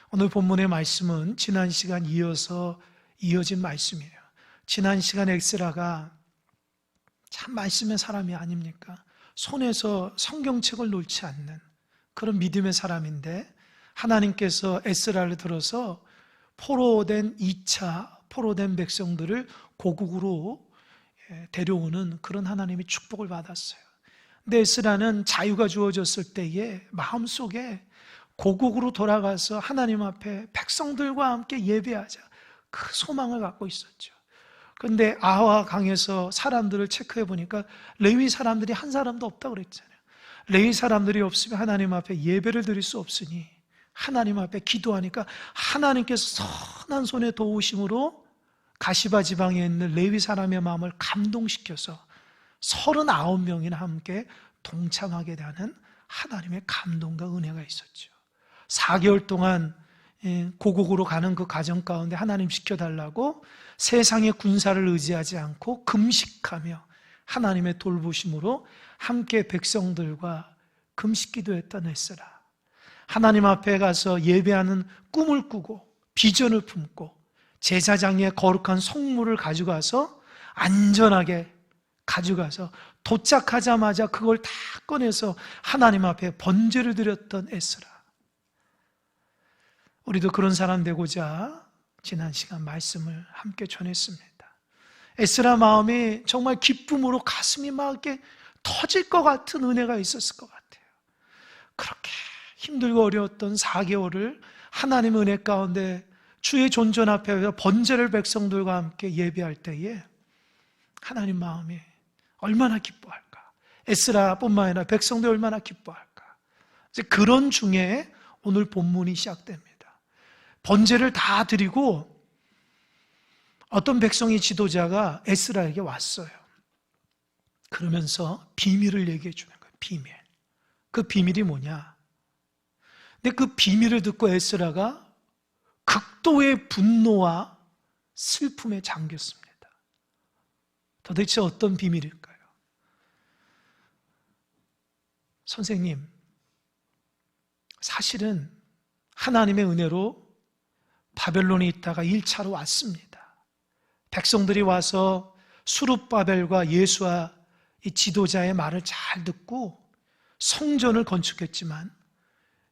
오늘 본문의 말씀은 지난 시간 이어서 이어진 말씀이에요. 지난 시간 에스라가 참 말씀의 사람이 아닙니까? 손에서 성경책을 놓지 않는 그런 믿음의 사람인데, 하나님께서 에스라를 들어서 포로된 2차 포로된 백성들을 고국으로 데려오는 그런 하나님의 축복을 받았어요. 근데 에스라는 자유가 주어졌을 때에 마음속에 고국으로 돌아가서 하나님 앞에 백성들과 함께 예배하자, 그 소망을 갖고 있었죠. 그런데 아하 강에서 사람들을 체크해 보니까 레위 사람들이 한 사람도 없다고 그랬잖아요. 레위 사람들이 없으면 하나님 앞에 예배를 드릴 수 없으니 하나님 앞에 기도하니까 하나님께서 선한 손에 도우심으로 가시바 지방에 있는 레위 사람의 마음을 감동시켜서 39명이나 함께 동참하게 되는 하나님의 감동과 은혜가 있었죠. 4개월 동안 고국으로 가는 그 과정 가운데 하나님 지켜달라고 세상의 군사를 의지하지 않고 금식하며 하나님의 돌보심으로 함께 백성들과 금식 기도했던 에스라, 하나님 앞에 가서 예배하는 꿈을 꾸고 비전을 품고 제사장의 거룩한 성물을 가져가서 안전하게 가져가서 도착하자마자 그걸 다 꺼내서 하나님 앞에 번제를 드렸던 에스라. 우리도 그런 사람 되고자 지난 시간 말씀을 함께 전했습니다. 에스라 마음이 정말 기쁨으로 가슴이 막 이렇게 터질 것 같은 은혜가 있었을 것 같아요. 그렇게 힘들고 어려웠던 4개월을 하나님의 은혜 가운데 주의 존전 앞에 번제를 백성들과 함께 예배할 때에 하나님 마음이 얼마나 기뻐할까. 에스라뿐만 아니라 백성들 얼마나 기뻐할까. 이제 그런 중에 오늘 본문이 시작됩니다. 번제를 다 드리고 어떤 백성의 지도자가 에스라에게 왔어요. 그러면서 비밀을 얘기해 주는 거예요. 비밀. 그 비밀이 뭐냐? 근데 그 비밀을 듣고 에스라가 극도의 분노와 슬픔에 잠겼습니다. 도대체 어떤 비밀일까요? 선생님, 사실은 하나님의 은혜로 바벨론에 있다가 1차로 왔습니다. 백성들이 와서 수룹바벨과 예수와 이 지도자의 말을 잘 듣고 성전을 건축했지만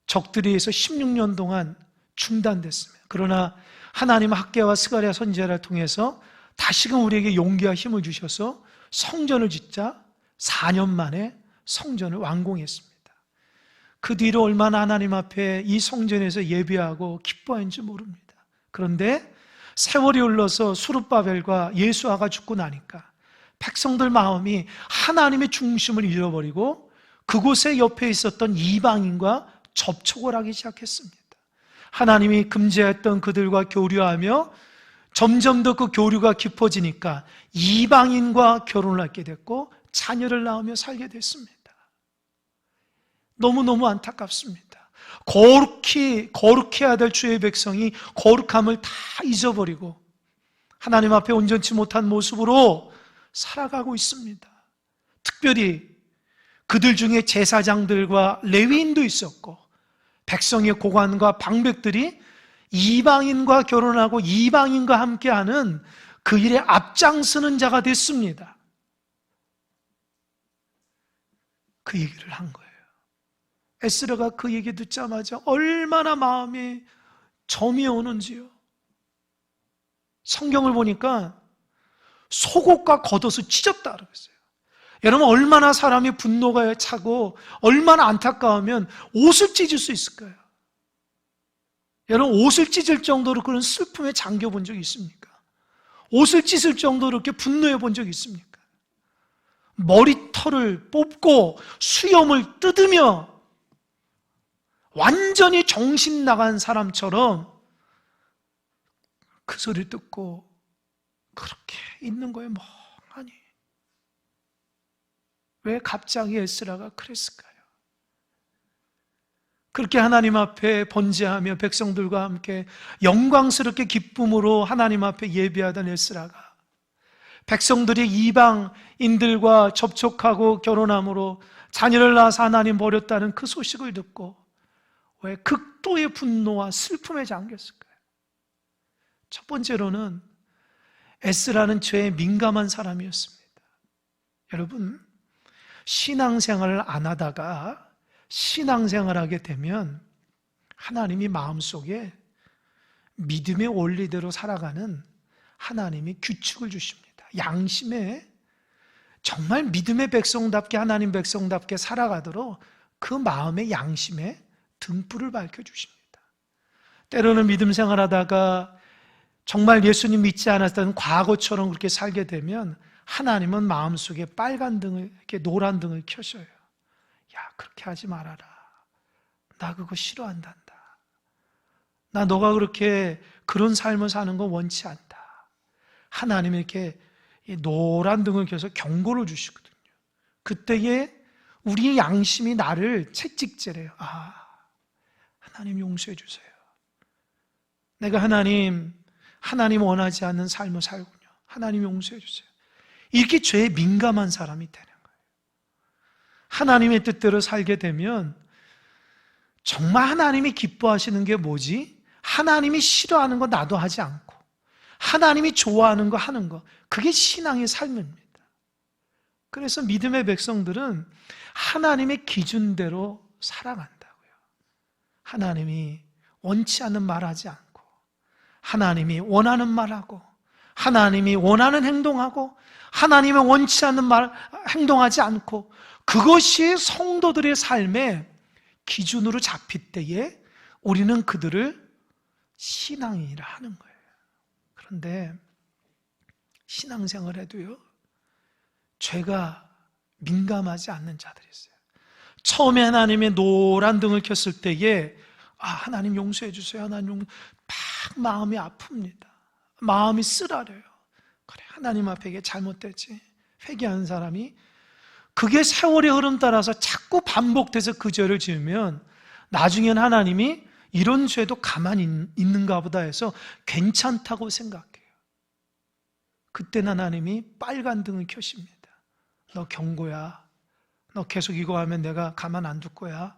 적들에 의해서 16년 동안 중단됐습니다. 그러나 하나님은 학개와 스가랴 선지자를 통해서 다시금 우리에게 용기와 힘을 주셔서 성전을 짓자 4년 만에 성전을 완공했습니다. 그 뒤로 얼마나 하나님 앞에 이 성전에서 예배하고 기뻐했는지 모릅니다. 그런데 세월이 흘러서 수룹바벨과 예수아가 죽고 나니까 백성들 마음이 하나님의 중심을 잃어버리고 그곳에 옆에 있었던 이방인과 접촉을 하기 시작했습니다. 하나님이 금지했던 그들과 교류하며 점점 더 그 교류가 깊어지니까 이방인과 결혼을 하게 됐고 자녀를 낳으며 살게 됐습니다. 너무너무 안타깝습니다. 거룩해야 될 주의 백성이 거룩함을 다 잊어버리고 하나님 앞에 온전치 못한 모습으로 살아가고 있습니다. 특별히 그들 중에 제사장들과 레위인도 있었고 백성의 고관과 방백들이 이방인과 결혼하고 이방인과 함께하는 그 일에 앞장서는 자가 됐습니다. 그 얘기를 한 거예요. 에스라가 그 얘기 듣자마자 얼마나 마음이 점이 오는지요. 성경을 보니까 속옷과 겉옷을 찢었다 그랬어요. 여러분, 얼마나 사람이 분노가 차고 얼마나 안타까우면 옷을 찢을 수 있을까요? 여러분, 옷을 찢을 정도로 그런 슬픔에 잠겨본 적이 있습니까? 옷을 찢을 정도로 이렇게 분노해 본 적이 있습니까? 머리털을 뽑고 수염을 뜯으며 완전히 정신 나간 사람처럼 그 소리를 듣고 그렇게 있는 거예요. 멍하니. 왜 갑자기 에스라가 그랬을까요? 그렇게 하나님 앞에 번제하며 백성들과 함께 영광스럽게 기쁨으로 하나님 앞에 예배하던 에스라가 백성들이 이방인들과 접촉하고 결혼함으로 자녀를 낳아서 하나님 버렸다는 그 소식을 듣고 왜 극도의 분노와 슬픔에 잠겼을까요? 첫 번째로는 에스라는 죄에 민감한 사람이었습니다. 여러분, 신앙생활을 안 하다가 신앙생활을 하게 되면 하나님이 마음속에 믿음의 원리대로 살아가는 하나님이 규칙을 주십니다. 양심에 정말 믿음의 백성답게, 하나님 백성답게 살아가도록 그 마음의 양심에 등불을 밝혀주십니다. 때로는 믿음 생활하다가 정말 예수님 믿지 않았던 과거처럼 그렇게 살게 되면 하나님은 마음속에 빨간 등을, 이렇게 노란 등을 켜셔요. 야, 그렇게 하지 말아라. 나 그거 싫어한단다. 나 너가 그렇게 그런 삶을 사는 거 원치 않다. 하나님이 이렇게 노란 등을 켜서 경고를 주시거든요. 그때에 우리 양심이 나를 채찍질해요. 하나님 용서해 주세요. 내가 하나님 원하지 않는 삶을 살군요. 하나님 용서해 주세요. 이렇게 죄에 민감한 사람이 되는 거예요. 하나님의 뜻대로 살게 되면 정말 하나님이 기뻐하시는 게 뭐지? 하나님이 싫어하는 거 나도 하지 않고 하나님이 좋아하는 거 하는 거, 그게 신앙의 삶입니다. 그래서 믿음의 백성들은 하나님의 기준대로 살아간다고요. 하나님이 원치 않는 말 하지 않고 하나님이 원하는 말하고 하나님이 원하는 행동하고 하나님의 원치 않는 말 행동하지 않고, 그것이 성도들의 삶의 기준으로 잡힐 때에 우리는 그들을 신앙인이라 하는 거예요. 그런데 신앙생활 해도요, 죄가 민감하지 않는 자들이 있어요. 처음에 하나님의 노란 등을 켰을 때에 하나님 용서해 주세요. 하나님 막 마음이 아픕니다. 마음이 쓰라려요. 그래, 하나님 앞에 이게 잘못됐지. 회개하는 사람이 그게 세월의 흐름 따라서 자꾸 반복돼서 그 죄를 지으면 나중엔 하나님이 이런 죄도 가만히 있는가 보다 해서 괜찮다고 생각해요. 그때는 하나님이 빨간 등을 켜십니다. 너 경고야. 너 계속 이거 하면 내가 가만 안 둘 거야.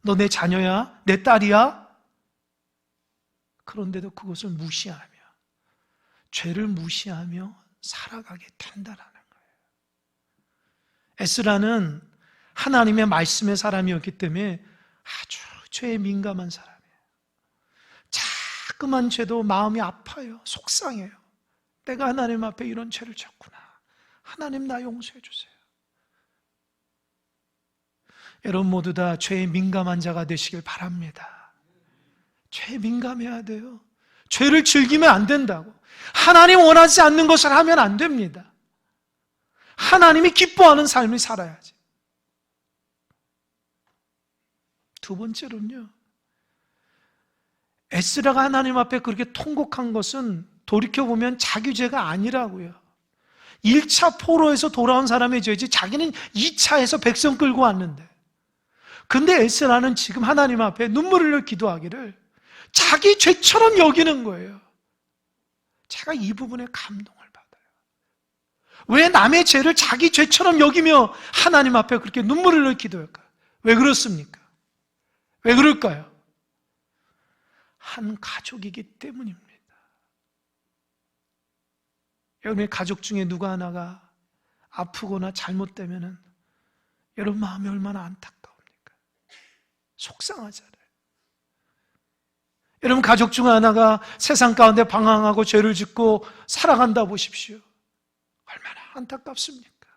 너 내 자녀야? 내 딸이야? 그런데도 그것을 무시하며, 죄를 무시하며 살아가게 된다라는 거예요. 에스라는 하나님의 말씀의 사람이었기 때문에 아주 죄에 민감한 사람이에요. 자꾸만 죄도 마음이 아파요. 속상해요. 내가 하나님 앞에 이런 죄를 졌구나. 하나님 나 용서해 주세요. 여러분 모두 다 죄에 민감한 자가 되시길 바랍니다. 죄에 민감해야 돼요. 죄를 즐기면 안 된다고. 하나님 원하지 않는 것을 하면 안 됩니다. 하나님이 기뻐하는 삶을 살아야지. 두 번째로는요, 에스라가 하나님 앞에 그렇게 통곡한 것은 돌이켜보면 자기 죄가 아니라고요. 1차 포로에서 돌아온 사람의 죄지 자기는 2차에서 백성 끌고 왔는데, 근데 에스라는 지금 하나님 앞에 눈물을 흘려 기도하기를 자기 죄처럼 여기는 거예요. 제가 이 부분에 감동을 받아요. 왜 남의 죄를 자기 죄처럼 여기며 하나님 앞에 그렇게 눈물을 흘려 기도할까요? 왜 그렇습니까? 왜 그럴까요? 한 가족이기 때문입니다. 여러분의 가족 중에 누가 하나가 아프거나 잘못되면은 여러분 마음이 얼마나 안타까웁니까? 속상하잖아요. 여러분 가족 중 하나가 세상 가운데 방황하고 죄를 짓고 살아간다 보십시오. 얼마나 안타깝습니까?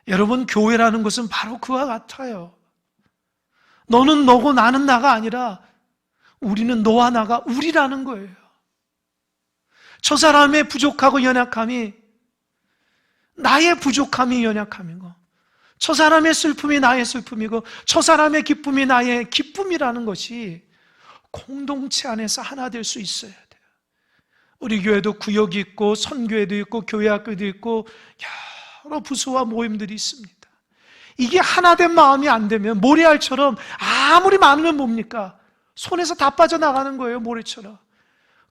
여러분 교회라는 것은 바로 그와 같아요. 너는 너고 나는 나가 아니라 우리는 너와 나가 우리라는 거예요. 저 사람의 부족하고 연약함이 나의 부족함이 연약함이고, 저 사람의 슬픔이 나의 슬픔이고, 저 사람의 기쁨이 나의 기쁨이라는 것이 공동체 안에서 하나 될 수 있어야 돼요. 우리 교회도 구역이 있고 선교회도 있고 교회학교도 있고 여러 부서와 모임들이 있습니다. 이게 하나된 마음이 안 되면 모래알처럼 아무리 많으면 뭡니까? 손에서 다 빠져나가는 거예요, 모래처럼.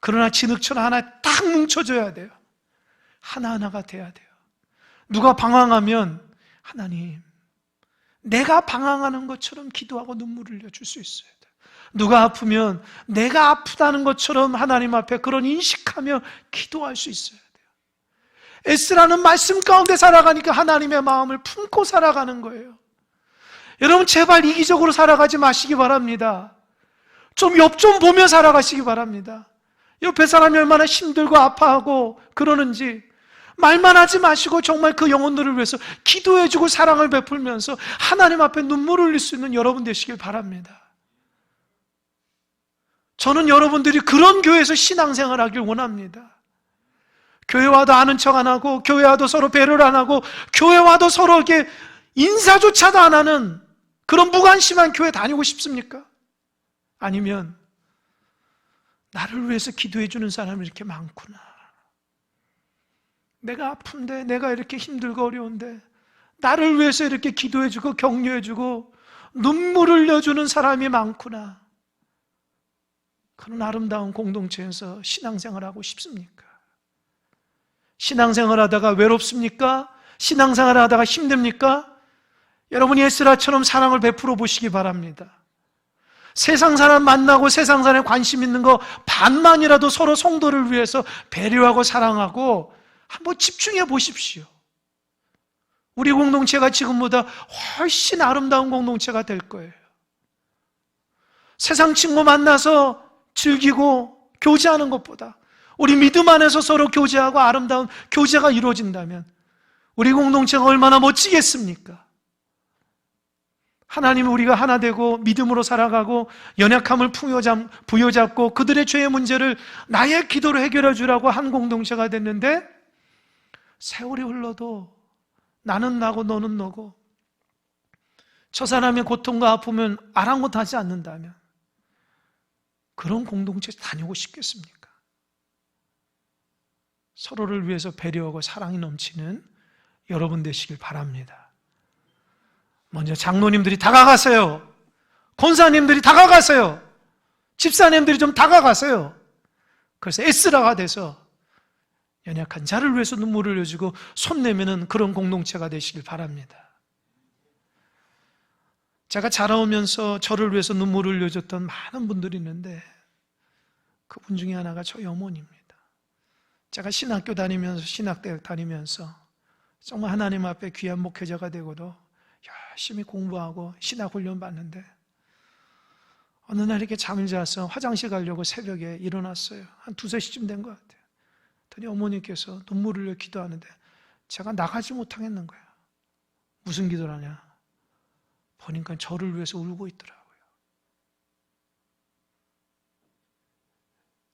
그러나 진흙처럼 하나 딱 뭉쳐져야 돼요. 하나하나가 돼야 돼요. 누가 방황하면 하나님, 내가 방황하는 것처럼 기도하고 눈물을 흘려줄 수 있어야 돼요. 누가 아프면 내가 아프다는 것처럼 하나님 앞에 그런 인식하며 기도할 수 있어야 돼요. 에스라는 말씀 가운데 살아가니까 하나님의 마음을 품고 살아가는 거예요. 여러분 제발 이기적으로 살아가지 마시기 바랍니다. 좀 옆 좀 보며 살아가시기 바랍니다. 옆에 사람이 얼마나 힘들고 아파하고 그러는지 말만 하지 마시고 정말 그 영혼들을 위해서 기도해주고 사랑을 베풀면서 하나님 앞에 눈물을 흘릴 수 있는 여러분 되시길 바랍니다. 저는 여러분들이 그런 교회에서 신앙생활 하길 원합니다. 교회와도 아는 척 안 하고, 교회와도 서로 배려를 안 하고, 교회와도 서로 이렇게 인사조차도 안 하는 그런 무관심한 교회 다니고 싶습니까? 아니면 나를 위해서 기도해 주는 사람이 이렇게 많구나, 내가 아픈데, 내가 이렇게 힘들고 어려운데 나를 위해서 이렇게 기도해 주고 격려해 주고 눈물을 흘려주는 사람이 많구나, 그런 아름다운 공동체에서 신앙생활하고 싶습니까? 신앙생활 하다가 외롭습니까? 신앙생활 하다가 힘듭니까? 여러분이 에스라처럼 사랑을 베풀어 보시기 바랍니다. 세상 사람 만나고 세상 사람에 관심 있는 거 반만이라도 서로 성도를 위해서 배려하고 사랑하고 한번 집중해 보십시오. 우리 공동체가 지금보다 훨씬 아름다운 공동체가 될 거예요. 세상 친구 만나서 즐기고 교제하는 것보다 우리 믿음 안에서 서로 교제하고 아름다운 교제가 이루어진다면 우리 공동체가 얼마나 멋지겠습니까? 하나님은 우리가 하나 되고 믿음으로 살아가고 연약함을 부여잡고 그들의 죄의 문제를 나의 기도로 해결해 주라고 한 공동체가 됐는데, 세월이 흘러도 나는 나고 너는 너고 저 사람의 고통과 아픔은 아랑곳하지 않는다면 그런 공동체 다니고 싶겠습니까? 서로를 위해서 배려하고 사랑이 넘치는 여러분 되시길 바랍니다. 먼저 장로님들이 다가가세요. 권사님들이 다가가세요. 집사님들이 좀 다가가세요. 그래서 에스라가 돼서 연약한 자를 위해서 눈물을 흘려주고 손 내미는 그런 공동체가 되시길 바랍니다. 제가 자라오면서 저를 위해서 눈물을 흘려줬던 많은 분들이 있는데 그분 중에 하나가 저희 어머니입니다. 제가 신학교 다니면서, 신학대학 다니면서 정말 하나님 앞에 귀한 목회자가 되고도 열심히 공부하고 신학훈련 받는데 어느 날 이렇게 잠을 자서 화장실 가려고 새벽에 일어났어요. 한 2, 3시쯤 된 것 같아요. 그랬더니 어머니께서 눈물을 흘려 기도하는데 제가 나가지 못하겠는 거예요. 무슨 기도를 하냐? 보니까 저를 위해서 울고 있더라고요.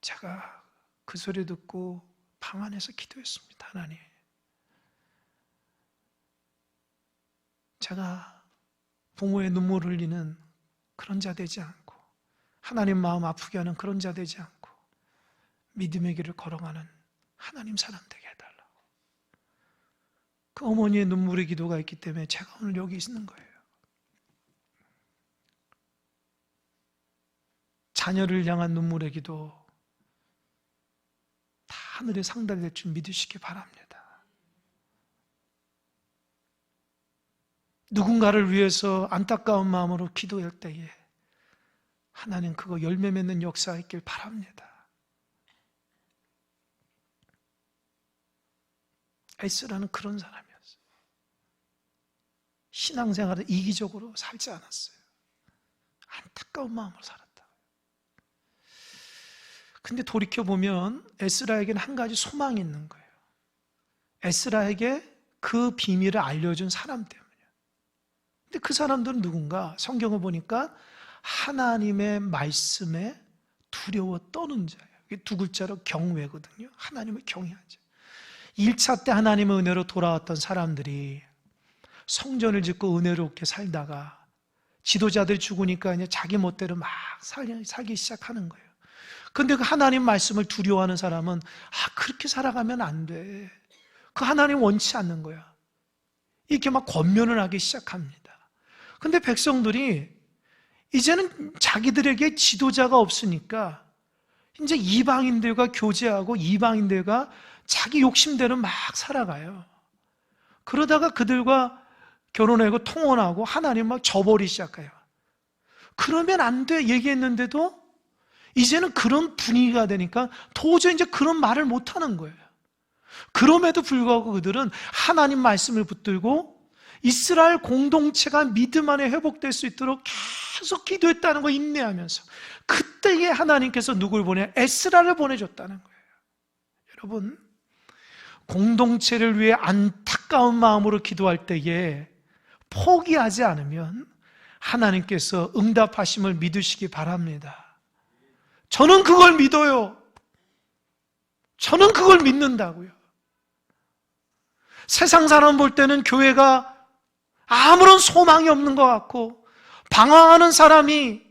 제가 그 소리 듣고 방 안에서 기도했습니다. 하나님, 제가 부모의 눈물을 흘리는 그런 자 되지 않고 하나님 마음 아프게 하는 그런 자 되지 않고 믿음의 길을 걸어가는 하나님 사람 되게 해달라고. 그 어머니의 눈물의 기도가 있기 때문에 제가 오늘 여기 있는 거예요. 자녀를 향한 눈물의 기도 다 하늘에 상달될 줄 믿으시기 바랍니다. 누군가를 위해서 안타까운 마음으로 기도할 때에 하나님 그거 열매 맺는 역사가 있길 바랍니다. 에스라는 그런 사람이었어요. 신앙생활을 이기적으로 살지 않았어요. 안타까운 마음으로 살았다. 근데 돌이켜보면 에스라에게는 한 가지 소망이 있는 거예요. 에스라에게 그 비밀을 알려준 사람 때문에. 근데 그 사람들은 누군가? 성경을 보니까 하나님의 말씀에 두려워 떠는 자예요. 이게 두 글자로 경외거든요. 하나님을 경외하죠. 1차 때 하나님의 은혜로 돌아왔던 사람들이 성전을 짓고 은혜롭게 살다가 지도자들이 죽으니까 이제 자기 멋대로 막 살기 시작하는 거예요. 근데 그 하나님 말씀을 두려워하는 사람은 그렇게 살아가면 안 돼. 그 하나님 원치 않는 거야. 이렇게 막 권면을 하기 시작합니다. 근데 백성들이 이제는 자기들에게 지도자가 없으니까 이제 이방인들과 교제하고 이방인들과 자기 욕심대로 막 살아가요. 그러다가 그들과 결혼하고 통혼하고 하나님 막 저버리기 시작해요. 그러면 안 돼 얘기했는데도 이제는 그런 분위기가 되니까 도저히 이제 그런 말을 못 하는 거예요. 그럼에도 불구하고 그들은 하나님 말씀을 붙들고 이스라엘 공동체가 믿음 안에 회복될 수 있도록 계속 기도했다는 거 인내하면서, 그때에 하나님께서 누굴 보내? 에스라를 보내줬다는 거예요. 여러분, 공동체를 위해 안타까운 마음으로 기도할 때에 포기하지 않으면 하나님께서 응답하심을 믿으시기 바랍니다. 저는 그걸 믿어요. 저는 그걸 믿는다고요. 세상 사람 볼 때는 교회가 아무런 소망이 없는 것 같고 방황하는 사람이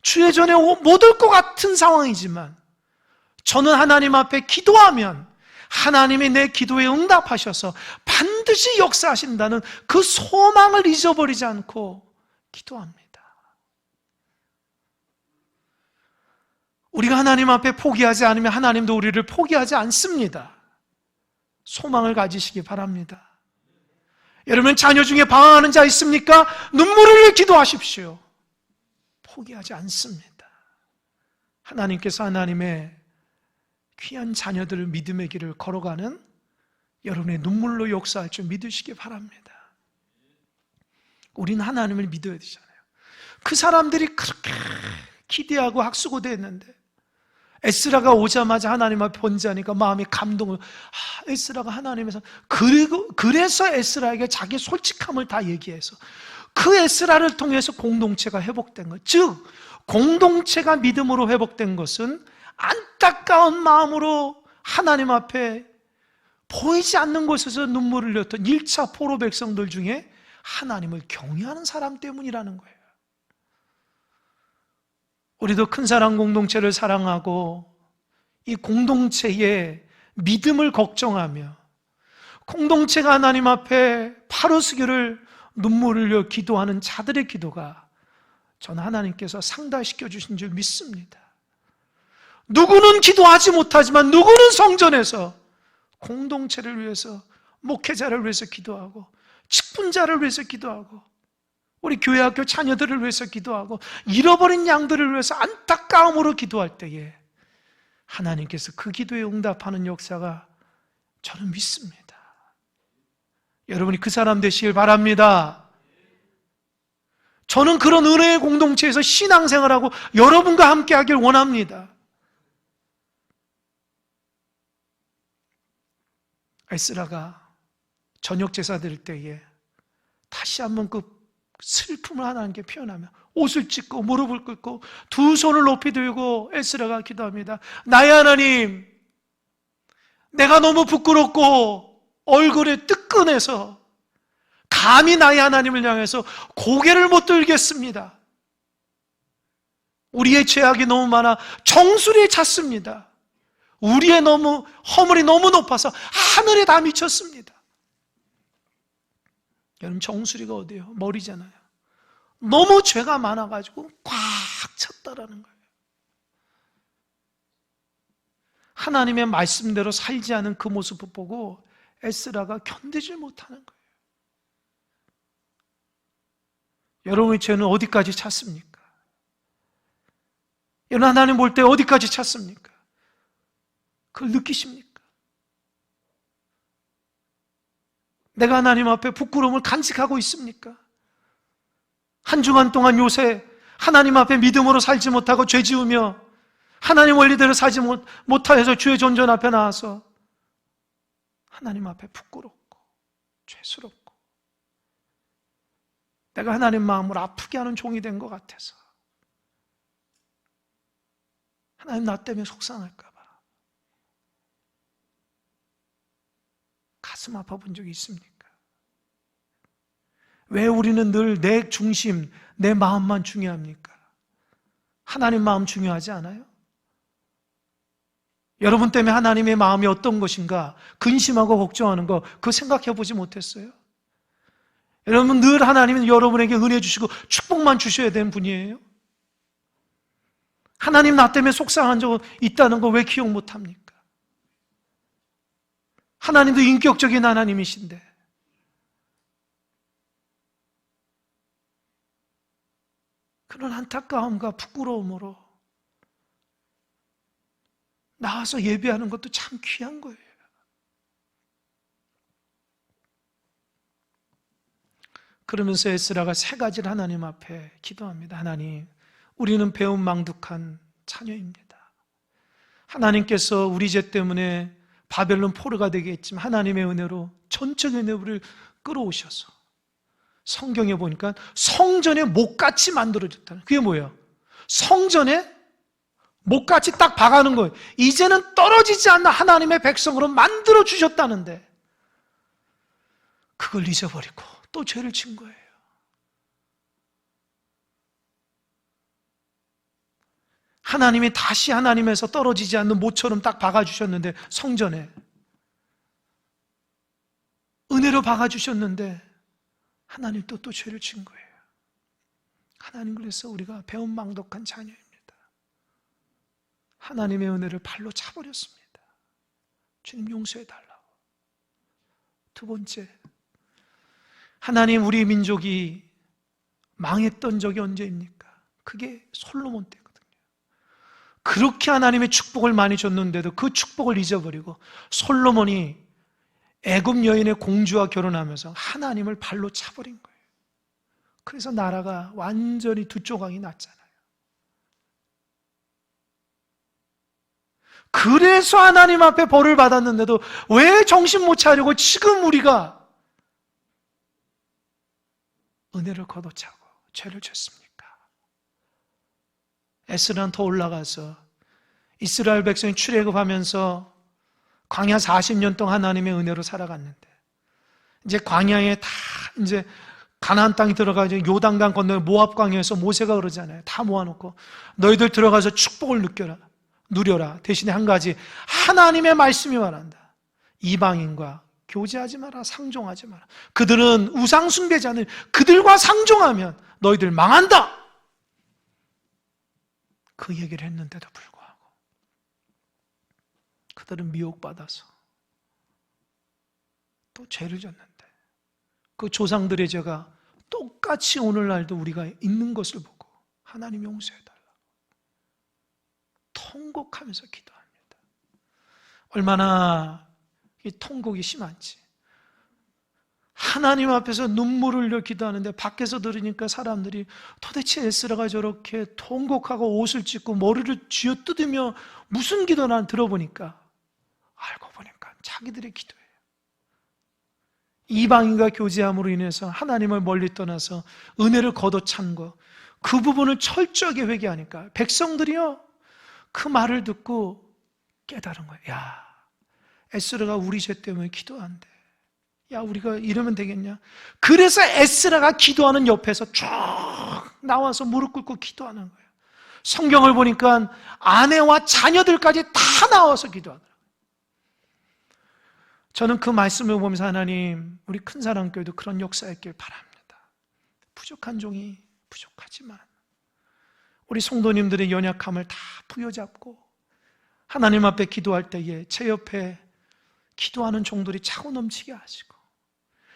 주의 전에 못 올 것 같은 상황이지만, 저는 하나님 앞에 기도하면 하나님이 내 기도에 응답하셔서 반드시 역사하신다는 그 소망을 잊어버리지 않고 기도합니다. 우리가 하나님 앞에 포기하지 않으면 하나님도 우리를 포기하지 않습니다. 소망을 가지시기 바랍니다. 여러분, 자녀 중에 방황하는 자 있습니까? 눈물을 흘려 기도하십시오. 포기하지 않습니다. 하나님께서 하나님의 귀한 자녀들을 믿음의 길을 걸어가는 여러분의 눈물로 역사할 줄 믿으시기 바랍니다. 우리는 하나님을 믿어야 되잖아요. 그 사람들이 그렇게 기대하고 학수고대했는데 에스라가 오자마자 하나님 앞에 번제하니까 마음이 감동을, 에스라가 하나님에서, 그래서 에스라에게 자기 솔직함을 다 얘기해서 그 에스라를 통해서 공동체가 회복된 것, 즉 공동체가 믿음으로 회복된 것은 안타까운 마음으로 하나님 앞에 보이지 않는 곳에서 눈물을 흘렸던 1차 포로 백성들 중에 하나님을 경외하는 사람 때문이라는 거예요. 우리도 큰 사랑 공동체를 사랑하고 이 공동체의 믿음을 걱정하며 공동체가 하나님 앞에 파루스기를 눈물을 흘려 기도하는 자들의 기도가 저는 하나님께서 상달시켜 주신 줄 믿습니다. 누구는 기도하지 못하지만 누구는 성전에서 공동체를 위해서, 목회자를 위해서 기도하고 직분자를 위해서 기도하고 우리 교회 학교 자녀들을 위해서 기도하고 잃어버린 양들을 위해서 안타까움으로 기도할 때에 하나님께서 그 기도에 응답하는 역사가 저는 믿습니다. 여러분이 그 사람 되시길 바랍니다. 저는 그런 은혜의 공동체에서 신앙생활하고 여러분과 함께 하길 원합니다. 에스라가 저녁 제사 드릴 때에 다시 한번 그 슬픔을 하나님께 표현하며 옷을 찢고 무릎을 꿇고 두 손을 높이 들고 에스라가 기도합니다. 나의 하나님, 내가 너무 부끄럽고 얼굴에 뜨끈해서 감히 나의 하나님을 향해서 고개를 못 들겠습니다. 우리의 죄악이 너무 많아 정수리에 찼습니다. 우리의 허물이 너무 높아서 하늘에 다 미쳤습니다. 여러분, 정수리가 어디예요? 머리잖아요. 너무 죄가 많아가지고 꽉 찼다라는 거예요. 하나님의 말씀대로 살지 않은 그 모습을 보고 에스라가 견디지 못하는 거예요. 여러분의 죄는 어디까지 찼습니까? 여러분, 하나님 볼 때 어디까지 찼습니까? 그걸 느끼십니까? 내가 하나님 앞에 부끄러움을 간직하고 있습니까? 한 주간 동안 요새 하나님 앞에 믿음으로 살지 못하고 죄 지으며 하나님 원리대로 살지 못하여서 주의 존전 앞에 나와서 하나님 앞에 부끄럽고 죄스럽고 내가 하나님 마음을 아프게 하는 종이 된 것 같아서 하나님 나 때문에 속상할까 봐 가슴 아파 본 적이 있습니까? 왜 우리는 늘 내 중심, 내 마음만 중요합니까? 하나님 마음 중요하지 않아요? 여러분 때문에 하나님의 마음이 어떤 것인가 근심하고 걱정하는 거 그거 생각해 보지 못했어요? 여러분, 늘 하나님은 여러분에게 은혜 주시고 축복만 주셔야 되는 분이에요. 하나님 나 때문에 속상한 적 있다는 거 왜 기억 못합니까? 하나님도 인격적인 하나님이신데 그런 안타까움과 부끄러움으로 나와서 예배하는 것도 참 귀한 거예요. 그러면서 에스라가 세 가지를 하나님 앞에 기도합니다. 하나님, 우리는 배은망덕한 자녀입니다. 하나님께서 우리 죄 때문에 바벨론 포로가 되게 했지만 하나님의 은혜로 전적인 은혜로 우리를 끌어오셔서 성경에 보니까 성전에 목같이 만들어졌다는, 그게 뭐예요? 성전에 목같이 딱 박아놓은 거예요. 이제는 떨어지지 않는 하나님의 백성으로 만들어 주셨다는데 그걸 잊어버리고 또 죄를 진 거예요. 하나님이 다시 하나님에서 떨어지지 않는 모처럼 딱 박아주셨는데, 성전에 은혜로 박아주셨는데 하나님 또 죄를 진 거예요. 하나님, 그래서 우리가 배은망덕한 자녀입니다. 하나님의 은혜를 발로 차버렸습니다. 주님 용서해달라고. 두 번째, 하나님, 우리 민족이 망했던 적이 언제입니까? 그게 솔로몬 때거든요. 그렇게 하나님의 축복을 많이 줬는데도 그 축복을 잊어버리고 솔로몬이 애굽 여인의 공주와 결혼하면서 하나님을 발로 차버린 거예요. 그래서 나라가 완전히 두 조각이 났잖아요. 그래서 하나님 앞에 벌을 받았는데도 왜 정신 못 차리고 지금 우리가 은혜를 거둬차고 죄를 졌습니까? 에스라는 더 올라가서 이스라엘 백성이 출애굽하면서 광야 40년 동안 하나님의 은혜로 살아갔는데, 이제 광야에 다 이제 가나안 땅에 들어가서 요단강 건너 모압 광야에서 모세가 그러잖아요. 다 모아놓고 너희들 들어가서 축복을 누려라. 대신에 한 가지, 하나님의 말씀이 말한다. 이방인과 교제하지 마라, 상종하지 마라. 그들은 우상 숭배자는 그들과 상종하면 너희들 망한다. 그 얘기를 했는데도 불구하고 그들은 미혹받아서 또 죄를 졌는데, 그 조상들의 죄가 똑같이 오늘날도 우리가 있는 것을 보고 하나님 용서해달라고 통곡하면서 기도합니다. 얼마나 이 통곡이 심한지. 하나님 앞에서 눈물을 흘려 기도하는데 밖에서 들으니까 사람들이 도대체 에스라가 저렇게 통곡하고 옷을 찢고 머리를 쥐어뜯으며 무슨 기도나 들어보니까 알고 보니까 자기들의 기도예요. 이방인과 교제함으로 인해서 하나님을 멀리 떠나서 은혜를 거둬찬 거, 그 부분을 철저하게 회개하니까 백성들이요 그 말을 듣고 깨달은 거예요. 야, 에스라가 우리 죄 때문에 기도한대. 야, 우리가 이러면 되겠냐? 그래서 에스라가 기도하는 옆에서 쭉 나와서 무릎 꿇고 기도하는 거예요. 성경을 보니까 아내와 자녀들까지 다 나와서 기도하더라고요. 저는 그 말씀을 보면서 하나님, 우리 큰사랑교회도 그런 역사 있길 바랍니다. 부족한 종이 부족하지만 우리 성도님들의 연약함을 다 부여잡고 하나님 앞에 기도할 때에 제 옆에 기도하는 종들이 차고 넘치게 하시고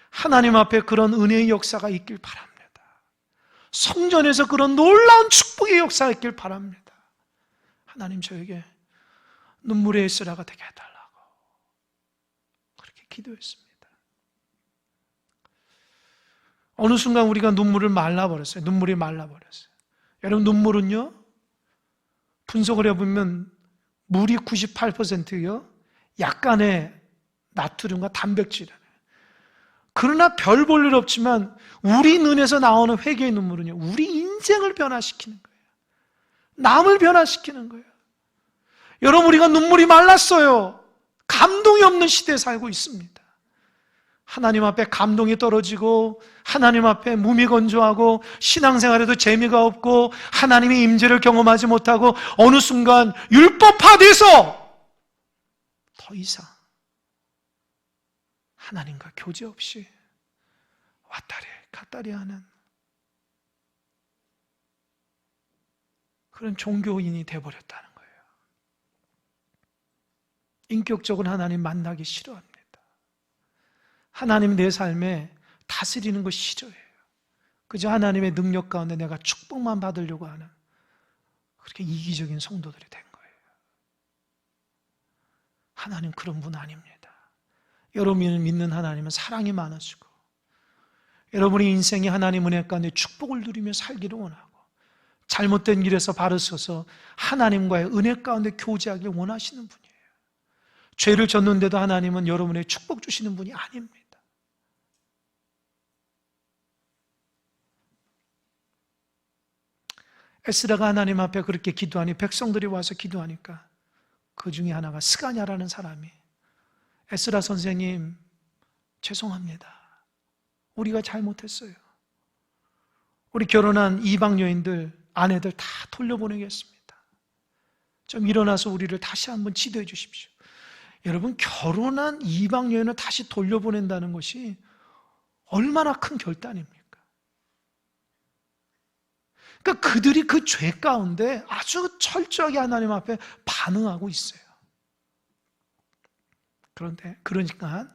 하나님 앞에 그런 은혜의 역사가 있길 바랍니다. 성전에서 그런 놀라운 축복의 역사가 있길 바랍니다. 하나님, 저에게 눈물의 에스라가 되게 해달라고 그렇게 기도했습니다. 어느 순간 우리가 눈물이 말라버렸어요. 여러분, 눈물은요 분석을 해보면 물이 98%요 약간의 나트륨과 단백질이에요. 그러나 별 볼 일 없지만 우리 눈에서 나오는 회개의 눈물은요 우리 인생을 변화시키는 거예요. 남을 변화시키는 거예요. 여러분, 우리가 눈물이 말랐어요. 감동이 없는 시대에 살고 있습니다. 하나님 앞에 감동이 떨어지고 하나님 앞에 무미건조하고 신앙생활에도 재미가 없고 하나님의 임재를 경험하지 못하고 어느 순간 율법화돼서 더 이상 하나님과 교제 없이 왔다리 갔다리 하는 그런 종교인이 돼버렸다는 거예요. 인격적으로 하나님 만나기 싫어합니다. 하나님 내 삶에 다스리는 거 싫어해요. 그저 하나님의 능력 가운데 내가 축복만 받으려고 하는 그렇게 이기적인 성도들이 된 거예요. 하나님 그런 분 아닙니다. 여러분이 믿는 하나님은 사랑이 많으시고 여러분의 인생이 하나님 은혜 가운데 축복을 누리며 살기를 원하고 잘못된 길에서 바로 서서 하나님과의 은혜 가운데 교제하길 원하시는 분이에요. 죄를 졌는데도 하나님은 여러분의 축복 주시는 분이 아닙니다. 에스라가 하나님 앞에 그렇게 기도하니 백성들이 와서 기도하니까 그 중에 하나가 스가냐라는 사람이 에스라 선생님 죄송합니다. 우리가 잘못했어요. 우리 결혼한 이방 여인들 아내들 다 돌려보내겠습니다. 좀 일어나서 우리를 다시 한번 지도해 주십시오. 여러분 결혼한 이방 여인을 다시 돌려보낸다는 것이 얼마나 큰 결단입니까? 그러니까 그들이 그 죄 가운데 아주 철저하게 하나님 앞에 반응하고 있어요. 그러니까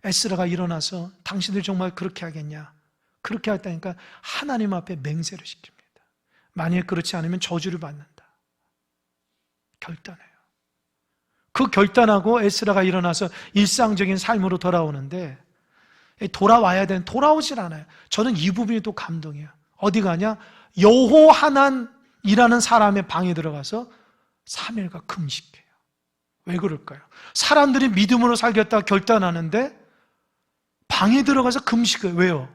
에스라가 일어나서 당신들 정말 그렇게 하겠냐? 그렇게 했다니까 하나님 앞에 맹세를 시킵니다. 만약 그렇지 않으면 저주를 받는다. 결단해요. 그 결단하고 에스라가 일어나서 일상적인 삶으로 돌아오는데 돌아와야 되는 돌아오질 않아요. 저는 이 부분이 또 감동이에요. 어디 가냐? 여호하난이라는 사람의 방에 들어가서 3일간 금식해요. 왜 그럴까요? 사람들이 믿음으로 살겠다 결단하는데 방에 들어가서 금식해요. 왜요?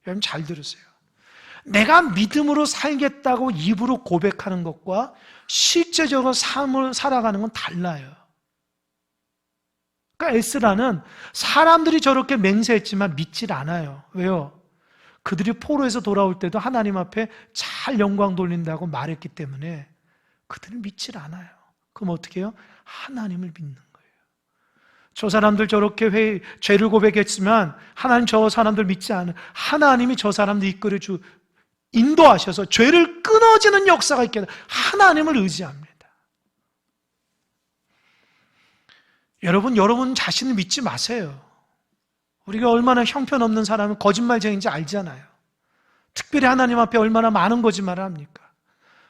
여러분 잘 들으세요. 내가 믿음으로 살겠다고 입으로 고백하는 것과 실제적으로 삶을 살아가는 건 달라요. 그러니까 에스라는 사람들이 저렇게 맹세했지만 믿질 않아요. 왜요? 그들이 포로에서 돌아올 때도 하나님 앞에 잘 영광 돌린다고 말했기 때문에 그들은 믿질 않아요. 그럼 어떻게 해요? 하나님을 믿는 거예요. 저 사람들 저렇게 죄를 고백했지만 하나님 저 사람들 믿지 않아요. 하나님이 저 사람들 이끌어 인도하셔서 죄를 끊어지는 역사가 있게 하나님을 의지합니다. 여러분 자신을 믿지 마세요. 우리가 얼마나 형편없는 사람은 거짓말쟁이인지 알잖아요. 특별히 하나님 앞에 얼마나 많은 거짓말을 합니까?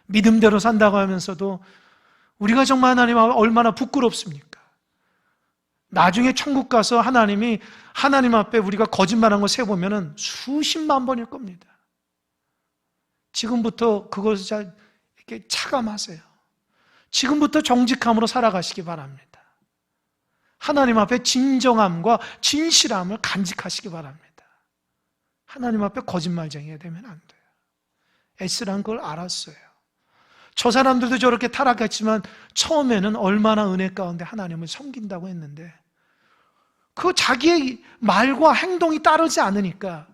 믿음대로 산다고 하면서도 우리가 정말 하나님 앞에 얼마나 부끄럽습니까? 나중에 천국 가서 하나님 앞에 우리가 거짓말한 거 세보면 수십만 번일 겁니다. 지금부터 그것을 이렇게 차감하세요. 지금부터 정직함으로 살아가시기 바랍니다. 하나님 앞에 진정함과 진실함을 간직하시기 바랍니다. 하나님 앞에 거짓말쟁이가 되면 안 돼요. 에스라는 그걸 알았어요. 저 사람들도 저렇게 타락했지만 처음에는 얼마나 은혜 가운데 하나님을 섬긴다고 했는데 그 자기의 말과 행동이 따르지 않으니까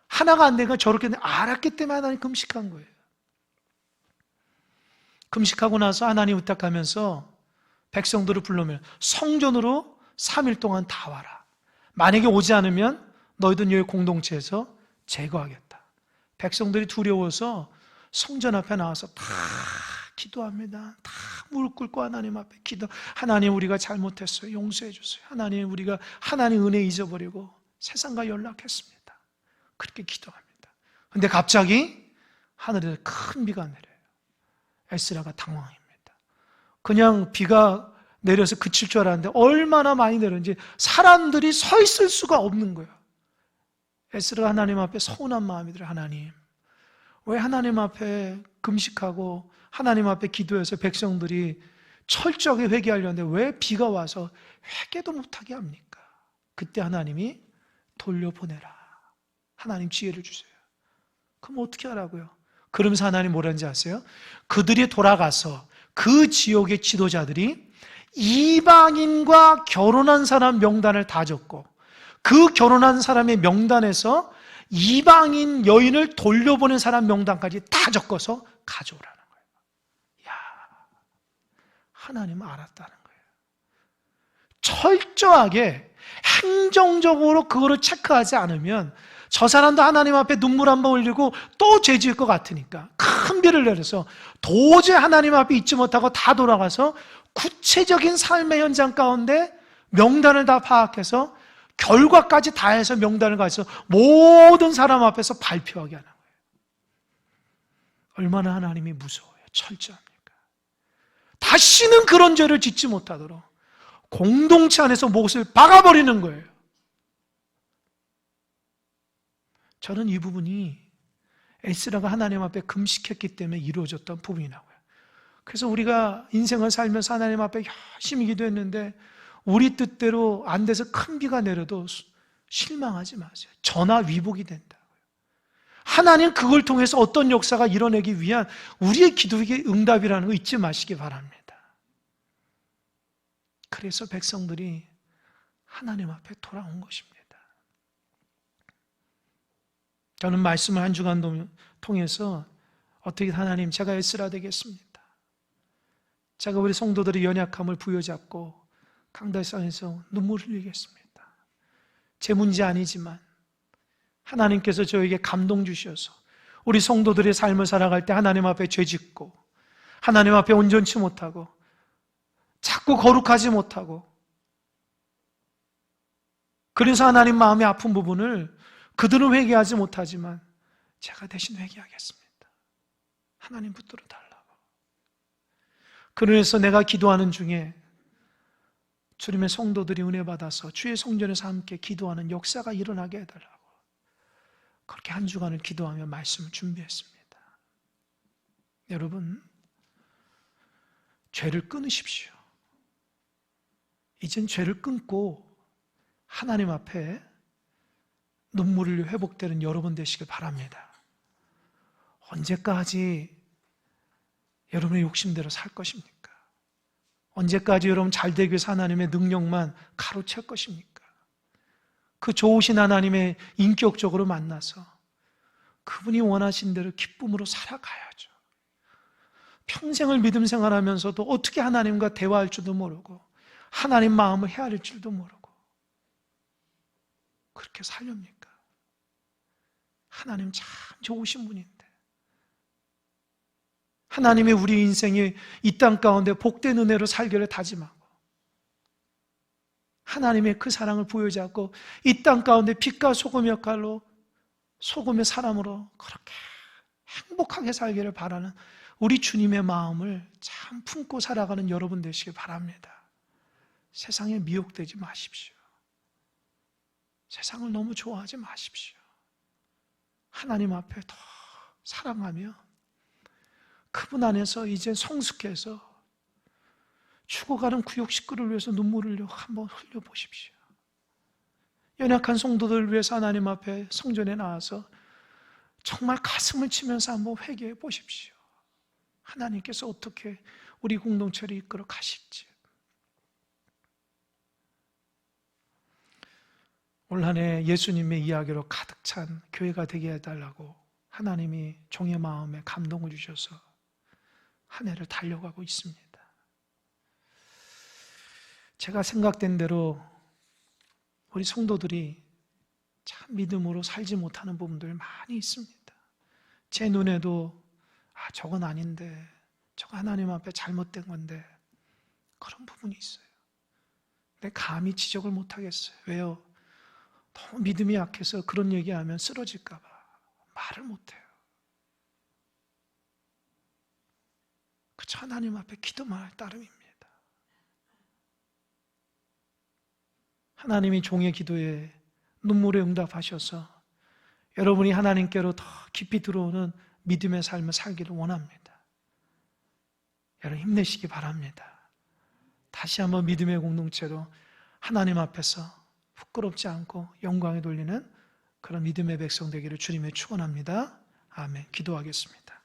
하나가 안 되니까 저렇게 알았기 때문에 하나님 금식한 거예요. 금식하고 나서 하나님 의탁하면서 백성들을 불러면 성전으로 3일 동안 다 와라. 만약에 오지 않으면 너희들 너희 공동체에서 제거하겠다. 백성들이 두려워서 성전 앞에 나와서 다 기도합니다. 다 무릎 꿇고 하나님 앞에 기도. 하나님 우리가 잘못했어요. 용서해 주세요. 하나님 우리가 하나님 은혜 잊어버리고 세상과 연락했습니다. 그렇게 기도합니다. 그런데 갑자기 하늘에서 큰 비가 내려요. 에스라가 당황합니다. 그냥 비가 내려서 그칠 줄 알았는데 얼마나 많이 내렸는지 사람들이 서 있을 수가 없는 거예요. 에스라가 하나님 앞에 서운한 마음이 들어요. 하나님, 왜 하나님 앞에 금식하고 하나님 앞에 기도해서 백성들이 철저하게 회개하려는데 왜 비가 와서 회개도 못하게 합니까? 그때 하나님이 돌려보내라. 하나님 지혜를 주세요. 그럼 어떻게 하라고요? 그러면서 하나님 뭐라는지 아세요? 그들이 돌아가서 그 지역의 지도자들이 이방인과 결혼한 사람 명단을 다 적고 그 결혼한 사람의 명단에서 이방인 여인을 돌려보낸 사람 명단까지 다 적어서 가져오라는 거예요. 이야, 하나님은 알았다는 거예요. 철저하게 행정적으로 그거를 체크하지 않으면 저 사람도 하나님 앞에 눈물 한번 흘리고 또 죄 지을 것 같으니까 큰 비를 내려서 도저히 하나님 앞에 있지 못하고 다 돌아가서 구체적인 삶의 현장 가운데 명단을 다 파악해서 결과까지 다 해서 명단을 가서 모든 사람 앞에서 발표하게 하는 거예요. 얼마나 하나님이 무서워요. 철저합니까? 다시는 그런 죄를 짓지 못하도록 공동체 안에서 못을 박아버리는 거예요. 저는 이 부분이 에스라가 하나님 앞에 금식했기 때문에 이루어졌던 부분이라고요. 그래서 우리가 인생을 살면서 하나님 앞에 열심히 기도했는데 우리 뜻대로 안 돼서 큰 비가 내려도 실망하지 마세요. 전화위복이 된다고요. 하나님 그걸 통해서 어떤 역사가 일어나기 위한 우리의 기도의 응답이라는 거 잊지 마시기 바랍니다. 그래서 백성들이 하나님 앞에 돌아온 것입니다. 저는 말씀을 한 주간 통해서 어떻게 하나님 제가 에스라 되겠습니다. 제가 우리 성도들의 연약함을 부여잡고 강대상에서 눈물 흘리겠습니다. 제 문제 아니지만 하나님께서 저에게 감동 주셔서 우리 성도들의 삶을 살아갈 때 하나님 앞에 죄짓고 하나님 앞에 온전치 못하고 자꾸 거룩하지 못하고 그래서 하나님 마음이 아픈 부분을 그들은 회개하지 못하지만 제가 대신 회개하겠습니다. 하나님 붙들어 달라고. 그래서 내가 기도하는 중에 주님의 성도들이 은혜 받아서 주의 성전에서 함께 기도하는 역사가 일어나게 해달라고 그렇게 한 주간을 기도하며 말씀을 준비했습니다. 여러분, 죄를 끊으십시오. 이젠 죄를 끊고 하나님 앞에 눈물을 회복되는 여러분 되시길 바랍니다. 언제까지 여러분의 욕심대로 살 것입니까? 언제까지 여러분 잘되기 위해서 하나님의 능력만 가로챌 것입니까? 그 좋으신 하나님의 인격적으로 만나서 그분이 원하신 대로 기쁨으로 살아가야죠. 평생을 믿음 생활하면서도 어떻게 하나님과 대화할 줄도 모르고 하나님 마음을 헤아릴 줄도 모르고 그렇게 살렵니까? 하나님 참 좋으신 분인데 하나님이 우리 인생이 이 땅 가운데 복된 은혜로 살기를 다짐하고 하나님의 그 사랑을 부여잡고 이 땅 가운데 빛과 소금 역할로 소금의 사람으로 그렇게 행복하게 살기를 바라는 우리 주님의 마음을 참 품고 살아가는 여러분 되시길 바랍니다. 세상에 미혹되지 마십시오. 세상을 너무 좋아하지 마십시오. 하나님 앞에 더 사랑하며 그분 안에서 이제 성숙해서 죽어가는 구역 식구를 위해서 눈물을 한번 흘려보십시오. 연약한 성도들을 위해서 하나님 앞에 성전에 나와서 정말 가슴을 치면서 한번 회개해 보십시오. 하나님께서 어떻게 우리 공동체를 이끌어 가실지. 올 한 해 예수님의 이야기로 가득 찬 교회가 되게 해달라고 하나님이 종의 마음에 감동을 주셔서 한 해를 달려가고 있습니다. 제가 생각된 대로 우리 성도들이 참 믿음으로 살지 못하는 부분들 많이 있습니다. 제 눈에도 저건 아닌데 저거 하나님 앞에 잘못된 건데 그런 부분이 있어요. 근데 감히 지적을 못하겠어요. 왜요? 너무 믿음이 약해서 그런 얘기하면 쓰러질까 봐 말을 못해요. 그저 하나님 앞에 기도만 할 따름입니다. 하나님이 종의 기도에 눈물에 응답하셔서 여러분이 하나님께로 더 깊이 들어오는 믿음의 삶을 살기를 원합니다. 여러분 힘내시기 바랍니다. 다시 한번 믿음의 공동체로 하나님 앞에서 부끄럽지 않고 영광에 돌리는 그런 믿음의 백성 되기를 주님의 축원합니다. 아멘. 기도하겠습니다.